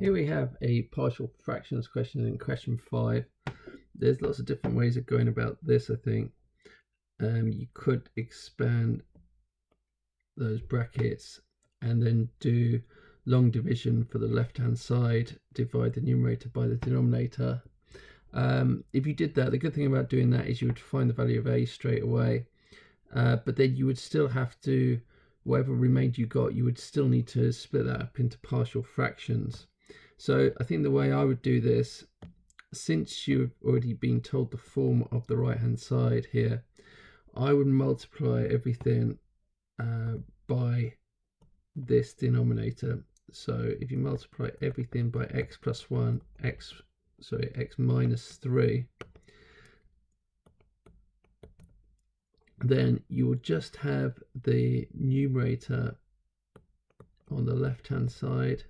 Here we have a partial fractions question in question 5. There's lots of different ways of going about this, I think. You could expand those brackets and then do long division for the left-hand side, divide the numerator by the denominator. If you did that, the good thing about doing that is you would find the value of a straight away, but then you would still have to, whatever remainder you got, you would still need to split that up into partial fractions. So I think the way I would do this, since you've already been told the form of the right hand side here, I would multiply everything by this denominator. So if you multiply everything by x plus 1, x minus 3, then you will just have the numerator on the left hand side,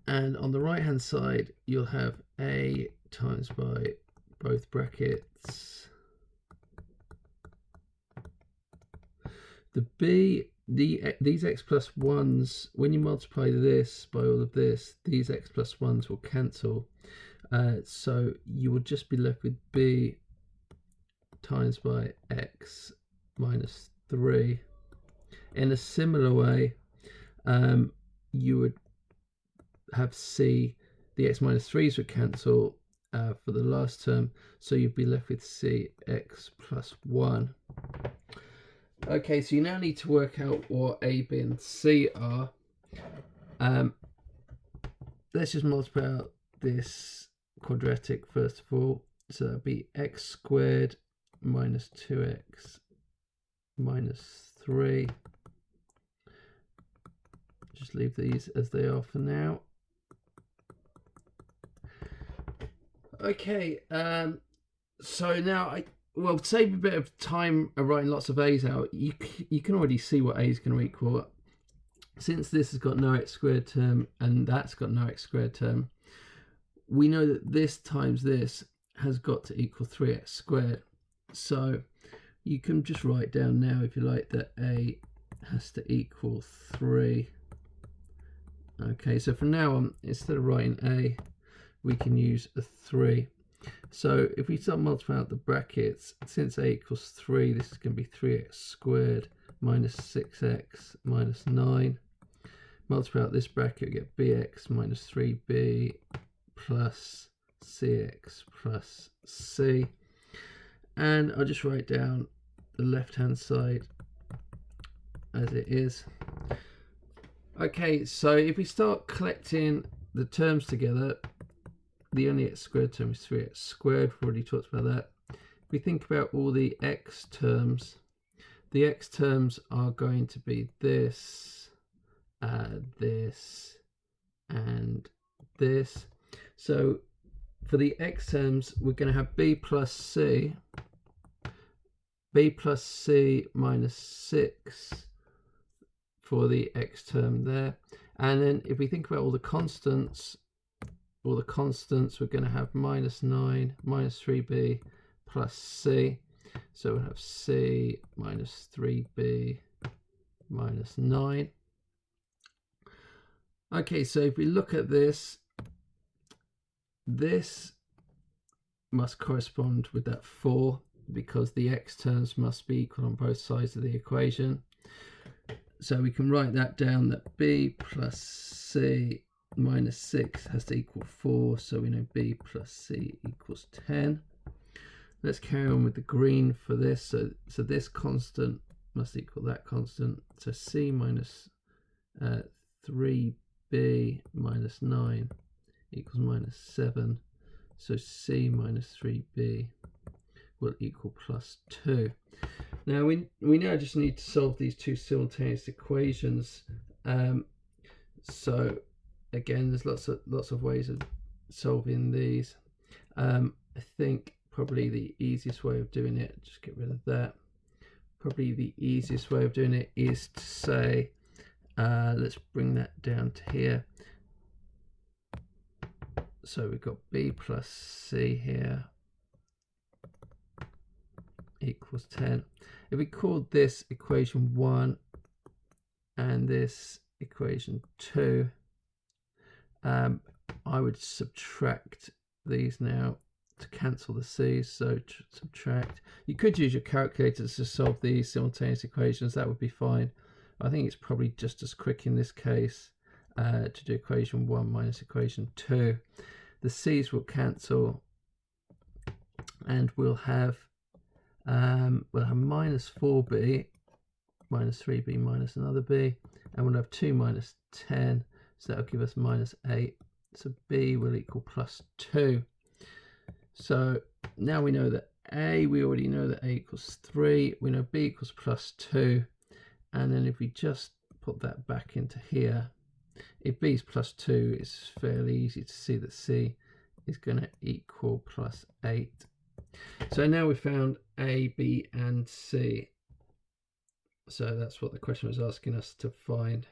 and on the right hand side you'll have a times by both brackets the b. These x plus 1's, when you multiply this by all of this, these x plus 1's will cancel, so you would just be left with b times by x minus 3. In a similar way, you would have c, the x minus 3's would cancel for the last term, so you'd be left with c x plus 1. Okay, so you now need to work out what a, b and c are. Let's just multiply out this quadratic first of all. So that'll be x squared minus 2x minus 3. Just leave these as they are for now. Okay, so now to save a bit of time writing lots of a's out, you can already see what a is going to equal. Since this has got no x squared term and that's got no x squared term, we know that this times this has got to equal 3x squared. So you can just write down now, if you like, that a has to equal 3. Okay, so from now on, instead of writing a, we can use a 3. So if we start multiplying out the brackets, since a equals 3, this is going to be 3x squared minus 6x minus 9. Multiply out this bracket, we get bx minus 3b plus cx plus c. And I'll just write down the left-hand side as it is. Okay, so if we start collecting the terms together, the only x squared term is 3x squared. We've already talked about that. If we think about all the x terms, the x terms are going to be this, this, and this. So for the x terms, we're going to have b plus c minus 6 for the x term there. And then if we think about all the constants, we're going to have minus 9 minus 3b plus c. So we'll have c minus 3b minus 9. Okay, so if we look at this, this must correspond with that 4 because the x terms must be equal on both sides of the equation. So we can write that down, that b plus c minus 6 has to equal 4, so we know b plus c equals 10. Let's carry on with the green for this. So this constant must equal that constant. So c minus 3b minus 9 equals minus 7. So c minus 3b will equal plus 2. Now we now just need to solve these two simultaneous equations. So again, there's lots of ways of solving these. I think probably the easiest way of doing it, just get rid of that. Probably the easiest way of doing it is to say, let's bring that down to here. So we've got b plus c here equals 10. If we called this equation 1 and this equation 2, I would subtract these now to cancel the c's. So subtract. You could use your calculators to solve these simultaneous equations. That would be fine. I think it's probably just as quick in this case to do equation 1 minus equation 2. The c's will cancel, and we'll have minus 4b minus 3b minus another b, and we'll have 2 minus 10, so that'll give us minus 8. So b will equal plus 2. So now we know that we already know that a equals 3. We know b equals plus 2. And then if we just put that back into here, if b is plus 2, it's fairly easy to see that c is going to equal plus 8. So now we've found a, b, and c. So that's what the question was asking us to find.